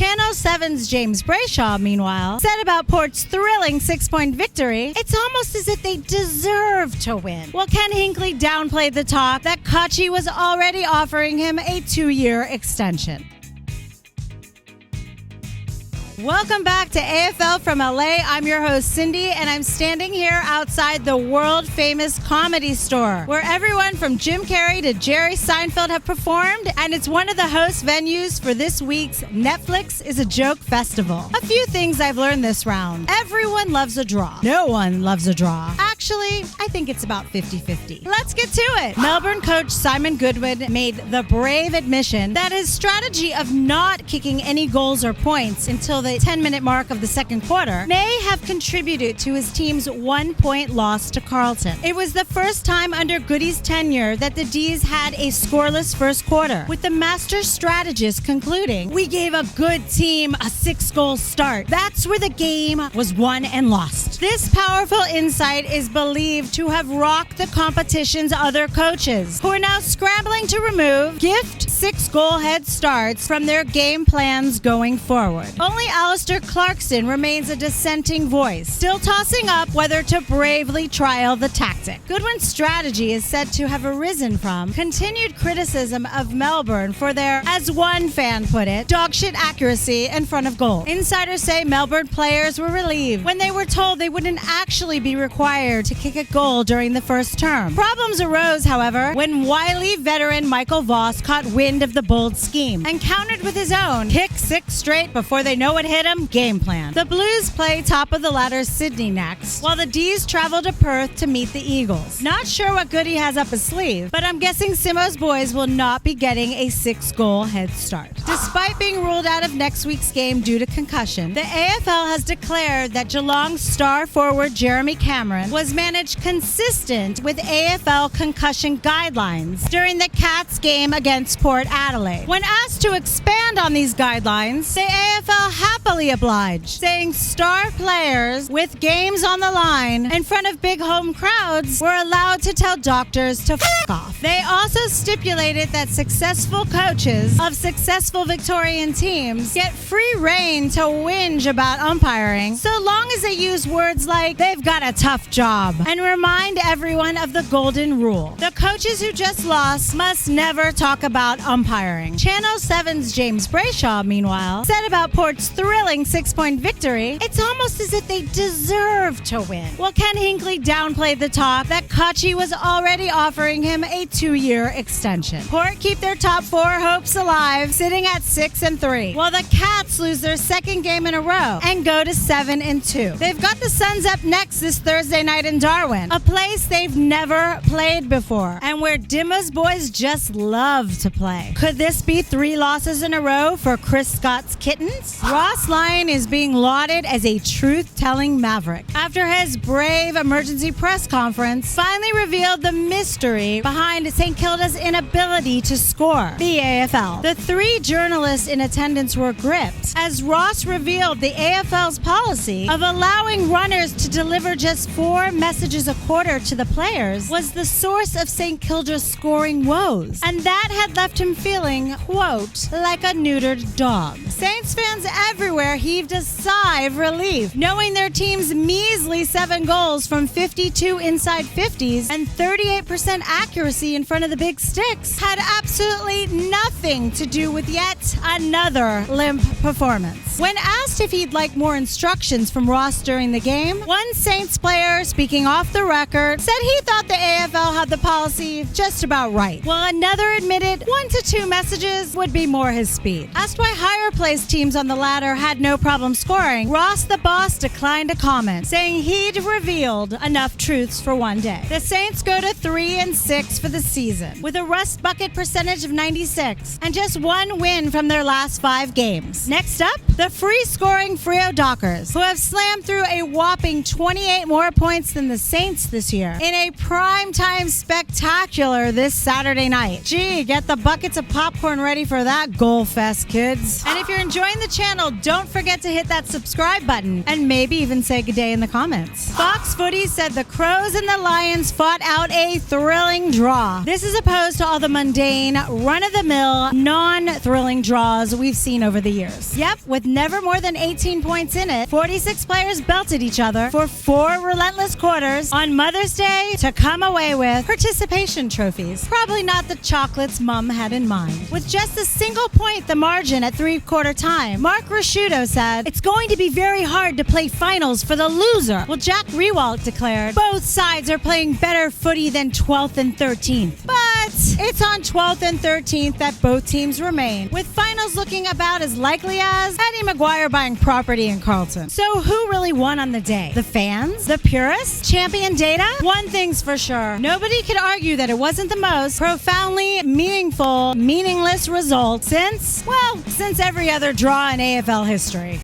Channel 7's James Brayshaw, meanwhile, said about Port's thrilling 6-point victory, it's almost as if they deserve to win. While Ken Hinkley downplayed the talk that Kachi was already offering him a 2-year extension. Welcome back to AFL from LA. I'm your host, Cindye, and I'm standing here outside the world-famous Comedy Store, where everyone from Jim Carrey to Jerry Seinfeld have performed, and it's one of the host venues for this week's Netflix is a Joke Festival. A few things I've learned this round. Everyone loves a draw. No one loves a draw. Actually, I think it's about 50-50. Let's get to it. Melbourne coach Simon Goodwin made the brave admission that his strategy of not kicking any goals or points until the 10-minute mark of the second quarter may have contributed to his team's 1-point loss to Carlton. It was the first time under Goody's tenure that the D's had a scoreless first quarter, with the master strategist concluding, "We gave a good team a 6-goal start. That's where the game was won and lost." This powerful insight is believed to have rocked the competition's other coaches, who are now scrambling to remove gift 6-goal head starts from their game plans going forward. Only Alistair Clarkson remains a dissenting voice, still tossing up whether to bravely trial the tactic. Goodwin's strategy is said to have arisen from continued criticism of Melbourne for their, as one fan put it, dogshit accuracy in front of goal. Insiders say Melbourne players were relieved when they were told they wouldn't actually be required to kick a goal during the first term. Problems arose, however, when wily veteran Michael Voss caught wind of the bold scheme and countered with his own kick 6 straight before they know it hit him game plan. The Blues play top of the ladder Cindye next, while the D's travel to Perth to meet the Eagles. Not sure what Goody has up his sleeve, but I'm guessing Simo's boys will not be getting a 6-goal head start. Despite being ruled out of next week's game due to concussion, the AFL has declared that Geelong star forward Jeremy Cameron was managed consistent with AFL concussion guidelines during the Cats game against Port Adelaide. When asked to expand on these guidelines, the AFL happily obliged, saying star players with games on the line in front of big home crowds were allowed to tell doctors to f*** off. They also stipulated that successful coaches of successful Victorian teams get free rein to whinge about umpiring so long as they use words like "they've got a tough job" and remind everyone of the golden rule. The coaches who just lost must never talk about umpiring. Channel 7's James Brayshaw, meanwhile, said about Port's thrilling 6-point victory, it's almost as if they deserve to win. While Ken Hinkley downplayed the talk that Kachi was already offering him a 2-year extension. Port keep their top 4 hopes alive, sitting at 6-3, while the Cats lose their second game in a row and go to 7-2. They've got the Suns up next this Thursday night in Darwin, a place they've never played before, and where Dimma's boys just love to play. Could this be 3 losses in a row for Chris Scott's Kittens? Ross Lyon is being lauded as a truth-telling maverick after his brave emergency press conference finally revealed the mystery behind St Kilda's inability to score the AFL. The 3 journalists in attendance were gripped as Ross revealed the AFL's policy of allowing runners to deliver just 4 messages a quarter to the players was the source of St Kilda's scoring woes, and that had left him feeling, quote, like a neutered dog. Saints fans everywhere heaved a sigh of relief, knowing their team's measly 7 goals from 52 inside 50s and 38% accuracy in front of the big sticks had absolutely nothing to do with yet another limp performance. When asked if he'd like more instructions from Ross during the game, one Saints player, speaking off the record, said he thought the AFL had the policy just about right, while another admitted 1 to 2 messages would be more his speed. Asked why higher placed teams on the ladder had no problem scoring, Ross the boss declined to comment, saying he'd revealed enough truths for one day. The Saints go to 3-6 for the season, with a rust bucket percentage of 96 and just 1 win from their last 5 games. Next up, The free-scoring Freo Dockers, who have slammed through a whopping 28 more points than the Saints this year in a primetime spectacular this Saturday night. Gee, get the buckets of popcorn ready for that goal fest, kids. And if you're enjoying the channel, don't forget to hit that subscribe button and maybe even say good day in the comments. Fox Footy said the Crows and the Lions fought out a thrilling draw. This is opposed to all the mundane, run-of-the-mill, non-thrilling draws we've seen over the years. Yep, with never more than 18 points in it, 46 players belted each other for 4 relentless quarters on Mother's Day to come away with participation trophies. Probably not the chocolates Mum had in mind. With just a single point the margin at three-quarter time, Mark Rasciuto said, "It's going to be very hard to play finals for the loser." Well, Jack Riewoldt declared, "Both sides are playing better footy than 12th and 13th. But it's on 12th and 13th that both teams remain, with finals looking about as likely as Eddie Maguire buying property in Carlton." So who really won on the day? The fans? The purists? Champion data? One thing's for sure. Nobody could argue that it wasn't the most profoundly meaningful, meaningless result since every other draw in AFL history.